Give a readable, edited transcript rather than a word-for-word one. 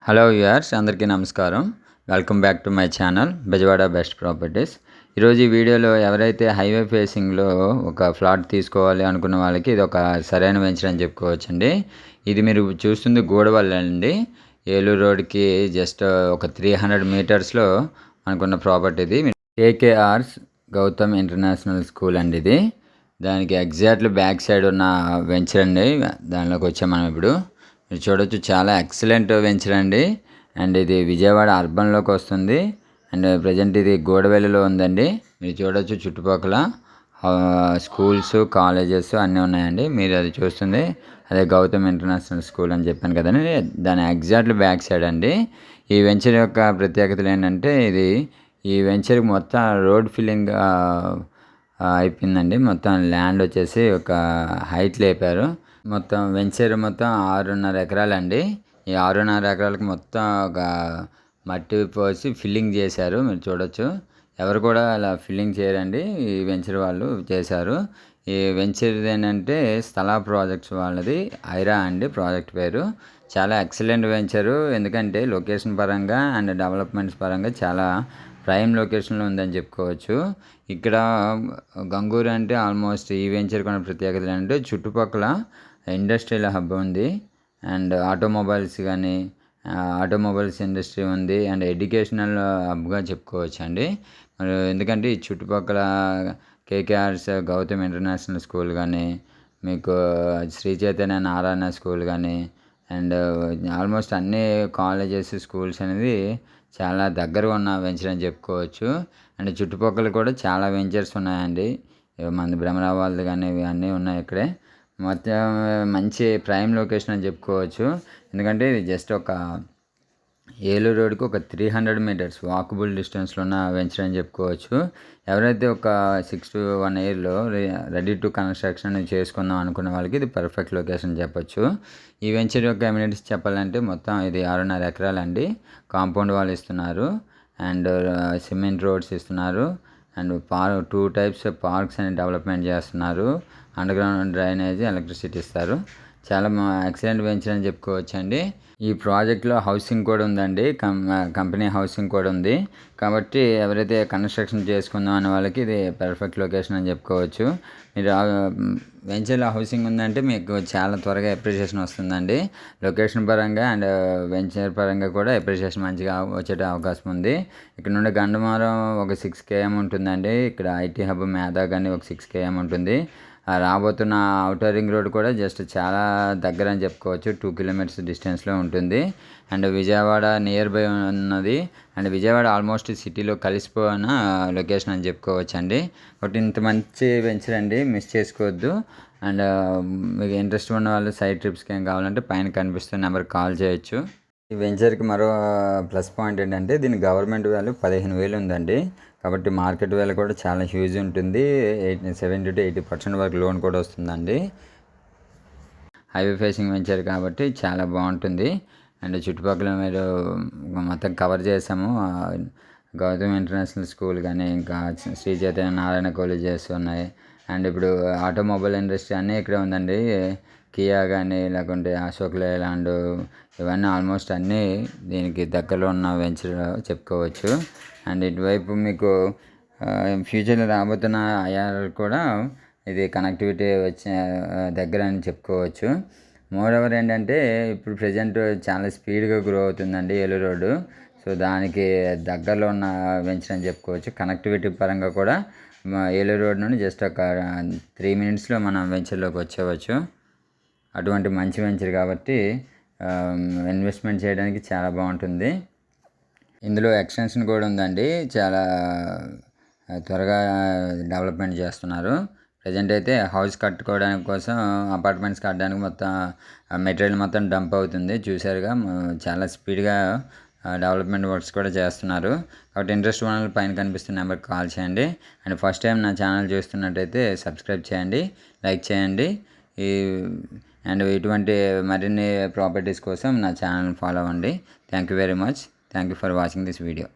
Hello viewers, అందరికీ నమస్కారం. Welcome back to my channel Bezawada best properties. ఈరోజు ఈ వీడియోలో ఎవరైతే హైవే ఫేసింగ్లో ఒక ఫ్లాట్ తీసుకోవాలి అనుకున్న వాళ్ళకి ఇది ఒక సరైన వెంచర్ అని చెప్పుకోవచ్చండి. ఇది మీరు చూస్తుంది గూడవల్లి అండి. ఏలూరు రోడ్కి జస్ట్ ఒక 300 మీటర్స్లో అనుకున్న ప్రాపర్టీ ఇది. కేకేఆర్స్ గౌతమ్ ఇంటర్నేషనల్ స్కూల్ అండి ఇది. దానికి ఎగ్జాక్ట్లీ బ్యాక్ సైడ్ ఉన్న వెంచర్ అండి. దానిలోకి వచ్చాం మనం ఇప్పుడు. మీరు చూడొచ్చు, చాలా ఎక్సలెంట్ వెంచర్ అండి. అండ్ ఇది విజయవాడ అర్బన్లోకి వస్తుంది. అండ్ ప్రజెంట్ ఇది గూడవెల్లిలో ఉందండి. మీరు చూడొచ్చు చుట్టుపక్కల స్కూల్స్, కాలేజెస్ అన్నీ ఉన్నాయండి. మీరు అది చూస్తుంది అదే గౌతమ్ ఇంటర్నేషనల్ స్కూల్ అని చెప్పాను కదండి, దాని ఎగ్జాక్ట్లీ బ్యాక్ సైడ్ అండి. ఈ వెంచర్ యొక్క ప్రత్యేకతలు ఏంటంటే, ఈ వెంచర్కి మొత్తం రోడ్ ఫిల్లింగ్ అయిపోయిందండి. మొత్తం ల్యాండ్ వచ్చేసి ఒక హైట్ లేపారు. మొత్తం వెంచర్ మొత్తం 6.5 ఎకరాలండి. ఈ 6.5 ఎకరాలకు మొత్తం ఒక మట్టి పోసి ఫిల్లింగ్ చేశారు. మీరు చూడొచ్చు, ఎవరు కూడా అలా ఫిల్లింగ్ చేయరండి, ఈ వెంచర్ వాళ్ళు చేశారు. ఈ వెంచర్ ఏంటంటే స్థలా ప్రాజెక్ట్స్ వాళ్ళది, ఐరా అండి ప్రాజెక్ట్ పేరు. చాలా ఎక్సలెంట్ వెంచరు, ఎందుకంటే లొకేషన్ పరంగా అండ్ డెవలప్మెంట్స్ పరంగా చాలా ప్రైమ్ లొకేషన్లో ఉందని చెప్పుకోవచ్చు. ఇక్కడ గంగూరు అంటే ఆల్మోస్ట్ ఈ వెంచర్ కొన్న ప్రత్యేకతలు అంటే చుట్టుపక్కల ఇండస్ట్రియల్ హబ్ ఉంది. అండ్ ఆటోమొబైల్స్ ఇండస్ట్రీ ఉంది. అండ్ ఎడ్యుకేషనల్ హబ్గా చెప్పుకోవచ్చు అండి. ఎందుకంటే ఈ చుట్టుపక్కల కేకేఆర్స్ గౌతమ్ ఇంటర్నేషనల్ స్కూల్ కానీ, మీకు శ్రీ చైతన్య నారాయణ స్కూల్ కానీ, అండ్ ఆల్మోస్ట్ అన్ని కాలేజెస్, స్కూల్స్ అనేది చాలా దగ్గరగా ఉన్న వెంచర్ అని చెప్పుకోవచ్చు. అండ్ చుట్టుపక్కల కూడా చాలా వెంచర్స్ ఉన్నాయండి. మన భ్రమరావాళ్ళు కానీ ఇవి అన్నీ ఉన్నాయి ఇక్కడే. మొత్తం మంచి ప్రైమ్ లొకేషన్ అని చెప్పుకోవచ్చు. ఎందుకంటే ఇది జస్ట్ ఒక ఏలూరు రోడ్కి ఒక 300 మీటర్స్ వాకబుల్ డిస్టెన్స్లో ఉన్న వెంచర్ అని చెప్పుకోవచ్చు. ఎవరైతే ఒక 6 to 1 yearలో రెడీ టు కన్స్ట్రక్షన్ చేసుకుందాం అనుకున్న వాళ్ళకి ఇది పర్ఫెక్ట్ లొకేషన్ చెప్పొచ్చు. ఈ వెంచర్ యొక్క ఎమ్యూనిటీస్ చెప్పాలంటే మొత్తం ఇది 6.5 ఎకరాలండి. కాంపౌండ్ వాల్ ఇస్తున్నారు. అండ్ సిమెంట్ రోడ్స్ ఇస్తున్నారు. అండ్ 2 types పార్క్స్ అని డెవలప్మెంట్ చేస్తున్నారు. అండర్ గ్రౌండ్ డ్రైనేజ్, ఎలక్ట్రిసిటీ ఇస్తారు. చాలా ఎక్సలెంట్ వెంచర్ అని చెప్పుకోవచ్చు అండి. ఈ ప్రాజెక్ట్లో హౌసింగ్ కూడా ఉందండి, కంపెనీ హౌసింగ్ కూడా ఉంది. కాబట్టి ఎవరైతే కన్స్ట్రక్షన్ చేసుకుందాం అనే వాళ్ళకి ఇది పర్ఫెక్ట్ లొకేషన్ అని చెప్పుకోవచ్చు. మీరు వెంచర్లో హౌసింగ్ ఉందంటే మీకు చాలా త్వరగా అప్రిషియేషన్ వస్తుందండి. లొకేషన్ పరంగా అండ్ వెంచర్ పరంగా కూడా అప్రిషియేషన్ మంచిగా వచ్చే అవకాశం ఉంది. ఇక్కడ నుండి గండమారం ఒక 6 km ఉంటుందండి. ఇక్కడ ఐటీ హబ్ మేధా కానీ ఒక 6 km ఉంటుంది. రాబోతున్న ఔటర్ రింగ్ రోడ్ కూడా జస్ట్ చాలా దగ్గర అని చెప్పుకోవచ్చు. 2 kilometers డిస్టెన్స్లో ఉంటుంది. అండ్ విజయవాడ నియర్ బై ఉన్నది. అండ్ విజయవాడ ఆల్మోస్ట్ సిటీలో కలిసిపోయిన లొకేషన్ అని చెప్పుకోవచ్చు అండి. కాబట్టి ఇంత మంచి వెంచర్ అండి, మిస్ చేసుకోవద్దు. అండ్ మీకు ఇంట్రెస్ట్ ఉన్న వాళ్ళు సైడ్ ట్రిప్స్కి ఏం కావాలంటే పైన కనిపిస్తున్న నెంబర్కి కాల్ చేయొచ్చు. ఈ వెంచర్కి మరో ప్లస్ పాయింట్ ఏంటంటే దీని గవర్నమెంట్ వాల్యూ 15,000 ఉందండి. కాబట్టి మార్కెట్ వాల్యూ కూడా చాలా హ్యూజ్ ఉంటుంది. 70 to 80% వరకు లోన్ కూడా వస్తుందండి. హైవే ఫేసింగ్ వెంచర్ కాబట్టి చాలా బాగుంటుంది. అండ్ చుట్టుపక్కల మీరు మొత్తం కవర్ చేసాము. గౌతమ్ ఇంటర్నేషనల్ స్కూల్ కానీ, ఇంకా శ్రీ చైతన్య నారాయణ కాలేజెస్ ఉన్నాయి. అండ్ ఇప్పుడు ఆటోమొబైల్ ఇండస్ట్రీ అన్నీ ఇక్కడే ఉందండి. కియా కానీ, లేకుంటే అశోక్ లేలాండ్, ఇవన్నీ ఆల్మోస్ట్ అన్నీ దీనికి దగ్గరలో ఉన్న వెంచర్ చెప్పుకోవచ్చు. అండ్ ఇటువైపు మీకు ఫ్యూచర్లో రాబోతున్న ఐఆర్ కూడా ఇది కనెక్టివిటీ వచ్చే దగ్గర అని చెప్పుకోవచ్చు. మోర్ ఓవర్ ఏంటంటే ఇప్పుడు ప్రజెంట్ చాలా స్పీడ్గా గ్రో అవుతుందండి ఏలూరు రోడ్డు. సో దానికి దగ్గరలో ఉన్న వెంచర్ అని చెప్పుకోవచ్చు. కనెక్టివిటీ పరంగా కూడా ఏలూరు రోడ్ నుండి జస్ట్ ఒక 3 minutesలో మనం వెంచర్లోకి వచ్చేవచ్చు. అటువంటి మంచి వెంచర్ కాబట్టి ఇన్వెస్ట్మెంట్ చేయడానికి చాలా బాగుంటుంది. ఇందులో ఎక్స్టెన్షన్ కూడా ఉందండి. చాలా త్వరగా డెవలప్మెంట్ చేస్తున్నారు. ప్రజెంట్ అయితే హౌస్ కట్టుకోవడానికి కోసం, అపార్ట్మెంట్స్ కట్టడానికి మొత్తం మెటీరియల్ మొత్తం డంప్ అవుతుంది. చూసారుగా, చాలా స్పీడ్గా డెవలప్మెంట్ వర్క్స్ కూడా చేస్తున్నారు. కాబట్టి ఇంట్రెస్ట్ ఉన్న వాళ్ళు పైన కనిపిస్తున్న నెంబర్కి కాల్ చేయండి. అండ్ ఫస్ట్ టైం నా ఛానల్ చూస్తున్నట్టయితే సబ్స్క్రైబ్ చేయండి, లైక్ చేయండి. అండ్ ఇటువంటి మరిన్ని ప్రాపర్టీస్ కోసం నా ఛానల్ ఫాలో అవ్వండి. Thank you very much. Thank you for watching this video.